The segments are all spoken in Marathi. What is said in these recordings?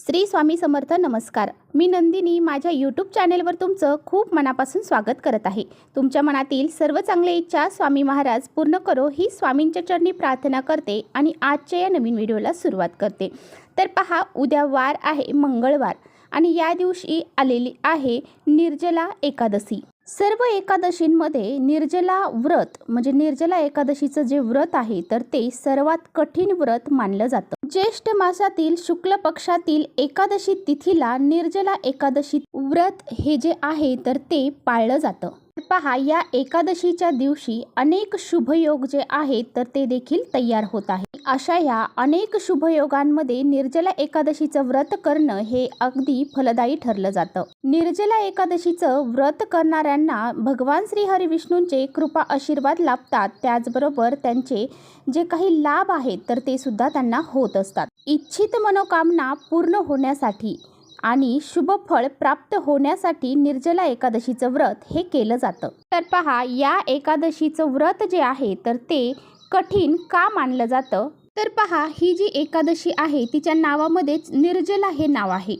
श्री स्वामी समर्थ. नमस्कार. मी नंदिनी माझ्या यूट्यूब चॅनेलवर तुमचं खूप मनापासून स्वागत करत आहे. तुमच्या मनातील सर्व चांगल्या इच्छा स्वामी महाराज पूर्ण करो ही स्वामींच्या चरणी प्रार्थना करते आणि आजच्या या नवीन व्हिडिओला सुरुवात करते. तर पहा, उद्या वार आहे मंगळवार आणि या दिवशी आलेली आहे निर्जला एकादशी. सर्व एकादशींमध्ये निर्जला व्रत म्हणजे निर्जला एकादशीचं जे व्रत आहे तर ते सर्वात कठीण व्रत मानलं जातं. ज्येष्ठ मासातील शुक्ल पक्षातील एकादशी तिथीला निर्जला एकादशी व्रत हे जे आहे तर ते पाळलं जातं. पहा, या एकादशीच्या दिवशी अनेक शुभयोग जे आहेत तर ते देखील तयार होत आहे. अशा ह्या अनेक शुभयोगांमध्ये निर्जला एकादशीचं व्रत करणं हे अगदी फलदायी ठरलं जातं. निर्जला एकादशीचं व्रत करणाऱ्यांना भगवान श्री हरी विष्णूंचे कृपा आशीर्वाद लाभतात. त्याचबरोबर त्यांचे जे काही लाभ आहेत तर ते सुद्धा त्यांना होत असतात. इच्छित मनोकामना पूर्ण होण्यासाठी आणि शुभ फळ प्राप्त होण्यासाठी निर्जला एकादशीचं व्रत हे केलं जातं. तर पहा, या एकादशीचं व्रत जे आहे तर ते कठीण का मानलं जातं. तर पहा, ही जी एकादशी आहे तिच्या नावामध्येच निर्जला हे नाव आहे.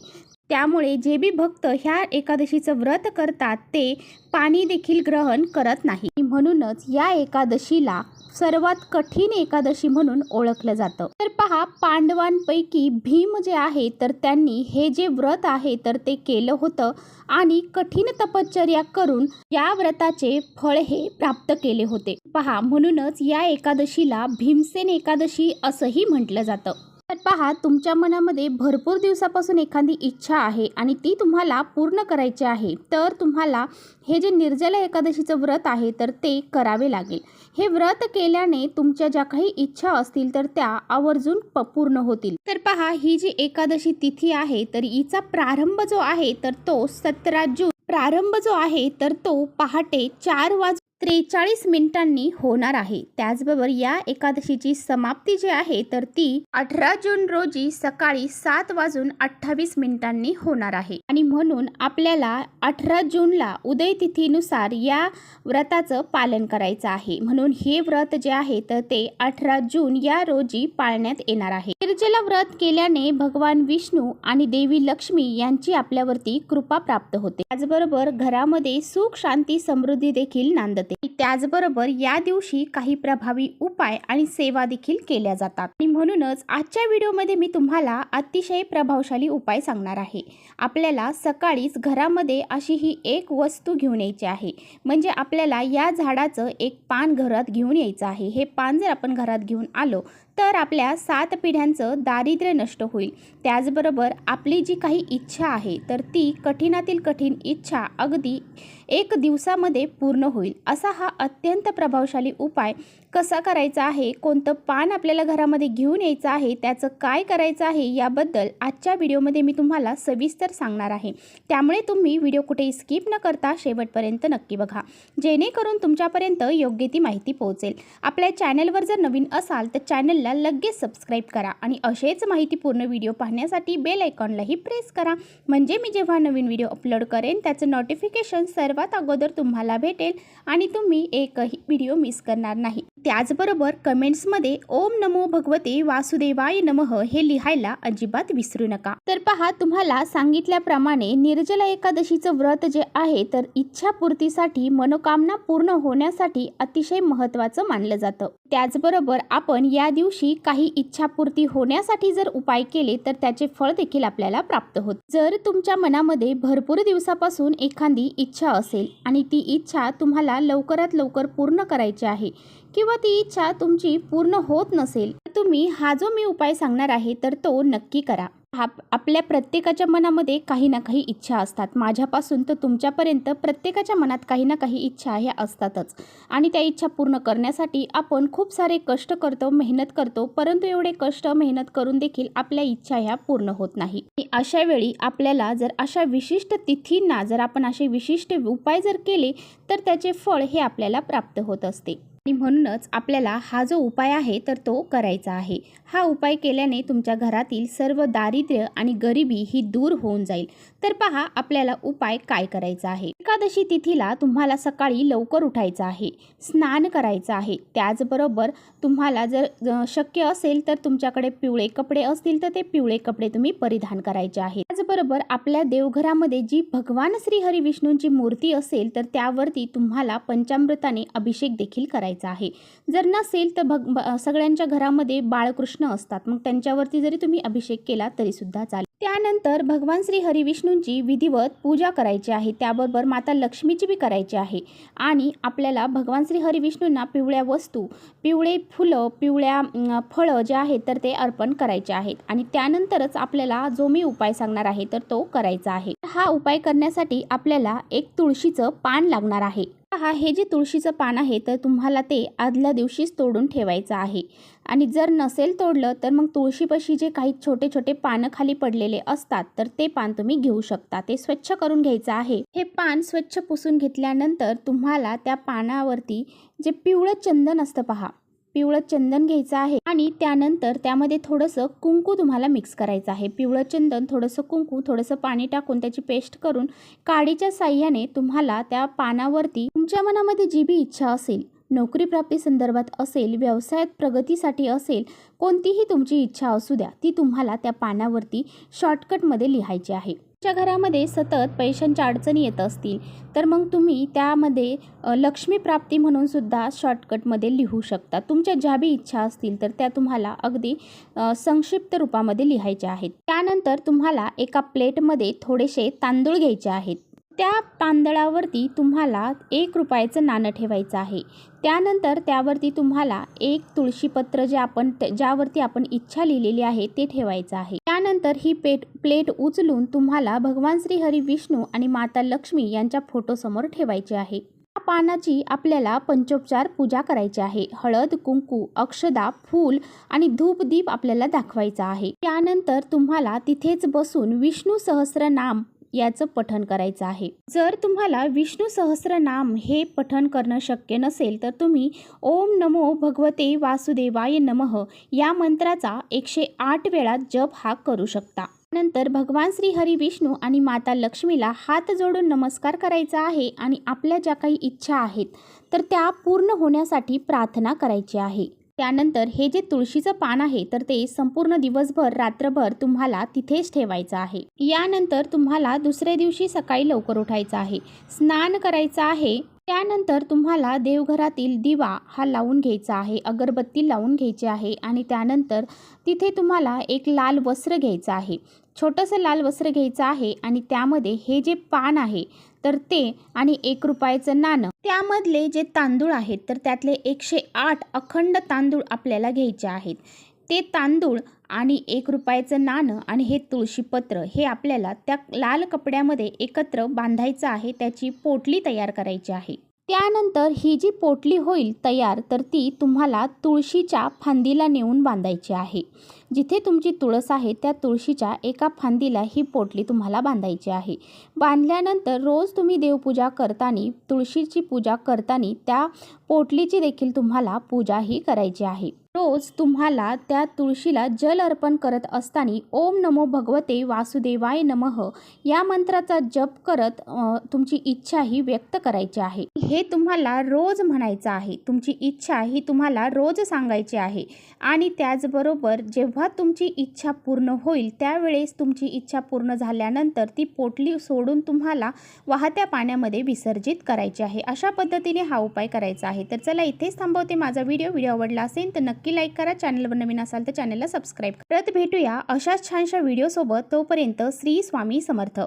त्यामुळे जे बी भक्त ह्या एकादशीचं व्रत करतात ते पाणी देखील ग्रहण करत नाही. म्हणूनच या एकादशीला सर्वात कठीण एकादशी म्हणून ओळखलं जातं. तर पहा, पांडवांपैकी भीम जे आहे तर त्यांनी हे जे व्रत आहे तर ते केलं होतं आणि कठीण तपश्चर्या करून या व्रताचे फळ हे प्राप्त केले होते. पहा, म्हणूनच या एकादशीला भीमसेन एकादशी असंही म्हटलं जातं. तर पहा, तुमच्या मनामध्ये भरपूर दिवसापासून एखादी इच्छा आहे आणि ती तुम्हाला पूर्ण करायची आहे तर तुम्हाला हे जे निर्जला एकादशीचं व्रत आहे तर ते करावे लागेल. हे व्रत केल्याने तुमच्या ज्या काही इच्छा असतील तर त्या आवर्जून पूर्ण होतील. तर पहा, ही जी एकादशी तिथी आहे तर हिचा प्रारंभ जो आहे तर तो 17 जून प्रारंभ जो आहे तर तो पहाटे 4:43 होणार आहे. त्याचबरोबर या एकादशीची समाप्ती जी आहे तर ती 18 जून रोजी सकाळी 7:28 होणार आहे. आणि म्हणून आपल्याला 18 जूनला उदय तिथीनुसार या व्रताचं पालन करायचं आहे. म्हणून हे व्रत जे आहे तर ते 18 जून या रोजी पाळण्यात येणार आहे. निर्जला व्रत केल्याने भगवान विष्णू आणि देवी लक्ष्मी यांची आपल्यावरती कृपा प्राप्त होते. त्याचबरोबर घरामध्ये सुख शांती समृद्धी देखील नांदते. त्याचबरोबर या दिवशी काही प्रभावी उपाय आणि सेवा देखील केल्या जातात. आणि म्हणूनच आजच्या व्हिडिओमध्ये मी तुम्हाला अतिशय प्रभावशाली उपाय सांगणार आहे. आपल्याला सकाळीच घरामध्ये अशी ही एक वस्तू घेऊन यायची आहे. म्हणजे आपल्याला या झाडाचं एक पान घरात घेऊन यायचं आहे. हे पान जर आपण घरात घेऊन आलो तर आपल्या 7 पिढ्यांचं दारिद्र्य नष्ट होईल. त्याचबरोबर आपली जी काही इच्छा आहे तर ती कठीणातील कठीण इच्छा अगदी 1 दिवसामध्ये पूर्ण होईल. असा हा अत्यंत प्रभावशाली उपाय कसा करायचा आहे, कोणतं पान आपल्याला घरामध्ये घेऊन यायचं आहे, त्याचं काय करायचं आहे याबद्दल आजच्या व्हिडिओमध्ये मी तुम्हाला सविस्तर सांगणार आहे. त्यामुळे तुम्ही व्हिडिओ कुठेही स्किप न करता शेवटपर्यंत नक्की बघा, जेणेकरून तुमच्यापर्यंत योग्य ती माहिती पोहोचेल. आपल्या चॅनलवर जर नवीन असाल तर चॅनलला लगेच सबस्क्राईब करा आणि असेच माहितीपूर्ण व्हिडिओ पाहण्यासाठी बेल आयकॉनलाही प्रेस करा. म्हणजे मी जेव्हा नवीन व्हिडिओ अपलोड करेन त्याचं नोटिफिकेशन सर्वात अगोदर तुम्हाला भेटेल आणि तुम्ही एकही व्हिडिओ मिस करणार नाही. त्याचबरोबर कमेंट्समध्ये ओम नमो भगवते वासुदेवाय नमः हे लिहायला अजिबात विसरू नका. तर पहा, तुम्हाला सांगितल्याप्रमाणे निर्जला एकादशीचं व्रत जे आहे तर इच्छापूर्तीसाठी मनोकामना पूर्ण होण्यासाठी अतिशय महत्त्वाचं मानलं जातं. त्याचबरोबर आपण या दिवशी काही इच्छापूर्ती होण्यासाठी जर उपाय केले तर त्याचे फळ देखील आपल्याला प्राप्त होते. जर तुमच्या मनामध्ये भरपूर दिवसापासून एखादी इच्छा असेल आणि ती इच्छा तुम्हाला लवकरात लवकर पूर्ण करायची आहे किंवा ती इच्छा तुमची पूर्ण होत नसेल तर तुम्ही हा जो मी उपाय सांगणार आहे तर तो नक्की करा. आपल्या प्रत्येकाच्या मनामध्ये काही ना काही इच्छा असतात. माझ्यापासून तर तुमच्यापर्यंत प्रत्येकाच्या मनात काही ना काही इच्छा ह्या असतातच आणि त्या इच्छा पूर्ण करण्यासाठी आपण खूप सारे कष्ट करतो, मेहनत करतो, परंतु एवढे कष्ट मेहनत करून देखील आपल्या इच्छा ह्या पूर्ण होत नाही. अशा वेळी आपल्याला जर अशा विशिष्ट तिथींना जर आपण असे विशिष्ट उपाय जर केले तर त्याचे फळ हे आपल्याला प्राप्त होत असते. आणि म्हणूनच आपल्याला हा जो उपाय आहे तर तो करायचा आहे। हा उपाय केल्याने तुमच्या घरातील सर्व दारिद्र्य आणि गरिबी ही दूर होऊन जाईल। तर पहा आपल्याला उपाय काय करायचा आहे। एकादशी तिथीला तुम्हाला सकाळी लवकर उठायचं आहे, स्नान करायचं आहे। त्याचबरोबर तुम्हाला जर शक्य असेल तर तुमच्याकडे पिवळे कपडे असतील तर ते पिवळे कपडे तुम्ही परिधान करायचे आहेत। त्याचबरोबर आपल्या देवघरामध्ये जी भगवान श्री हरी विष्णूंची मूर्ती असेल तर त्यावरती तुम्हाला पंचामृताने अभिषेक देखील करायचा आहे। जर नसेल तर सगळ्यांच्या घरामध्ये बाळकृष्ण असतात, मग त्यांच्यावरती जरी तुम्ही अभिषेक केला तरी सुद्धा चालेल। त्यानंतर भगवान श्री हरी विष्णूंची विधिवत पूजा करायची आहे, त्याबरोबर माता लक्ष्मीची बी करायची आहे। आणि आपल्याला भगवान श्री हरी विष्णूंना पिवळ्या वस्तू, पिवळे फुलं, पिवळ्या फळं जे आहेत तर ते अर्पण करायचे आहेत। आणि त्यानंतरच आपल्याला जो मी उपाय सांगणार आहे तर तो करायचा आहे। हा उपाय करण्यासाठी आपल्याला एक तुळशीचं पान लागणार आहे। हे जे तुळशीचं पान आहे तर तुम्हाला ते आदल्या दिवशीच तोडून ठेवायचं आहे। आणि जर नसेल तोडलं तर मग तुळशीपाशी जे काही छोटे छोटे पानं खाली पडलेले असतात तर ते पान तुम्ही घेऊ शकता। ते स्वच्छ करून घ्यायचं आहे। हे पान स्वच्छ पुसून घेतल्यानंतर तुम्हाला त्या पानावरती जे पिवळं चंदन असतं पहा, पिवळं चंदन घ्यायचं आहे आणि त्यानंतर त्यामध्ये थोडंसं कुंकू तुम्हाला मिक्स करायचं आहे। पिवळं चंदन, थोडंसं कुंकू, थोडंसं पाणी टाकून त्याची पेस्ट करून काडीच्या साह्याने तुम्हाला त्या पानावरती तुमच्या मनामध्ये जी बी इच्छा असेल, नोकरी प्राप्ती संदर्भात असेल, व्यवसायात प्रगतीसाठी असेल, कोणतीही तुमची इच्छा असू द्या ती तुम्हाला त्या पानावरती शॉर्टकटमध्ये लिहायची आहे। तुमच्या घरामध्ये सतत पैशांच्या अडचणी येत असतील तर मग तुम्ही त्यामध्ये लक्ष्मी प्राप्ती म्हणून सुद्धा शॉर्टकटमध्ये लिहू शकता। तुमच्या ज्या बी इच्छा असतील तर त्या तुम्हाला अगदी संक्षिप्त रूपामध्ये लिहायच्या आहेत। त्यानंतर तुम्हाला एका प्लेटमध्ये थोडेसे तांदूळ घ्यायचे आहेत। त्या तांदळावरती तुम्हाला 1 रुपयाचं नाणं ठेवायचं आहे। त्यानंतर त्यावरती तुम्हाला एक तुळशीपत्र ज्यावरती आपण इच्छा लिहिलेली आहे ते ठेवायचं आहे। त्यानंतर ही प्लेट उचलून तुम्हाला भगवान श्री हरी विष्णू आणि माता लक्ष्मी यांच्या फोटोसमोर ठेवायची आहे। या पानाची आपल्याला पंचोपचार पूजा करायची आहे। हळद, कुंकू, अक्षदा, फूल आणि धूप दीप आपल्याला दाखवायचा आहे। त्यानंतर तुम्हाला तिथेच बसून विष्णू सहस्रनाम याचं पठण करायचं आहे। जर तुम्हाला विष्णू सहस्रनाम हे पठण करणं शक्य नसेल तर तुम्ही ओम नमो भगवते वासुदेवाय नमः या मंत्राचा 108 वेळा जप हा करू शकता। नंतर भगवान श्री हरी विष्णू आणि माता लक्ष्मीला हात जोडून नमस्कार करायचा आहे आणि आपल्या ज्या काही इच्छा आहेत तर त्या पूर्ण होण्यासाठी प्रार्थना करायची आहे। त्यानंतर हे जे तुळशीचं पान आहे तर ते संपूर्ण दिवसभर रात्रभर तुम्हाला तिथेच ठेवायचं आहे। यानंतर तुम्हाला दुसऱ्या दिवशी सकाळी लवकर उठायचं आहे, स्नान करायचं आहे। त्यानंतर तुम्हाला देवघरातील दिवा हा लावून घ्यायचा आहे, अगरबत्ती लावून घ्यायची आहे। आणि त्यानंतर तिथे तुम्हाला एक लाल वस्त्र घ्यायचं आहे, छोटंसं लाल वस्त्र घ्यायचं आहे आणि त्यामध्ये हे जे पान आहे तर ते आणि 1 रुपयाचं नाणं, त्यामधले जे तांदूळ आहेत तर त्यातले 108 अखंड तांदूळ आपल्याला घ्यायचे आहेत। ते तांदूळ आणि 1 रुपयाचं नाणं आणि हे तुळशीपत्र हे आपल्याला त्या लाल कपड्यामध्ये एकत्र बांधायचं आहे, त्याची पोटली तयार करायची आहे। त्यानंतर ही जी पोटली होईल तयार तर ती तुम्हाला तुळशीच्या फांदीला नेऊन बांधायची आहे। जिथे तुमची तुळस आहे त्या तुळशीच्या एका फांदीला ही पोटली तुम्हाला बांधायची आहे। बांधल्यानंतर रोज तुम्ही देवपूजा करताना, तुळशीची पूजा करताना त्या पोटलीची देखील तुम्हाला पूजा ही करायची आहे। रोज तुम्हाला त्या तुळशीला जल अर्पण करत असताना ओम नमो भगवते वासुदेवाय नमः या मंत्राचा जप करत तुमची इच्छा ही व्यक्त करायची आहे। हे तुम्हाला रोज म्हणायचं आहे, तुमची इच्छा ही तुम्हाला रोज सांगायची आहे। आणि त्याचबरोबर जेव्हा तुमची इच्छा पूर्ण होईल त्यावेळेस तुमची इच्छा पूर्ण झाल्यानंतर ती पोटली सोडून तुम्हाला वाहत्या पाण्यामध्ये विसर्जित करायची आहे। अशा पद्धतीने हा उपाय करायचा आहे। तर चला इथेच थांबवते माझा व्हिडिओ आवडला असेल तर नक्की लाईक करा, चॅनलवर नवीन असाल तर चॅनलला सबस्क्राईब करा। परत भेटूया अशाच छानशा व्हिडिओ सोबत, तोपर्यंत श्री स्वामी समर्थ।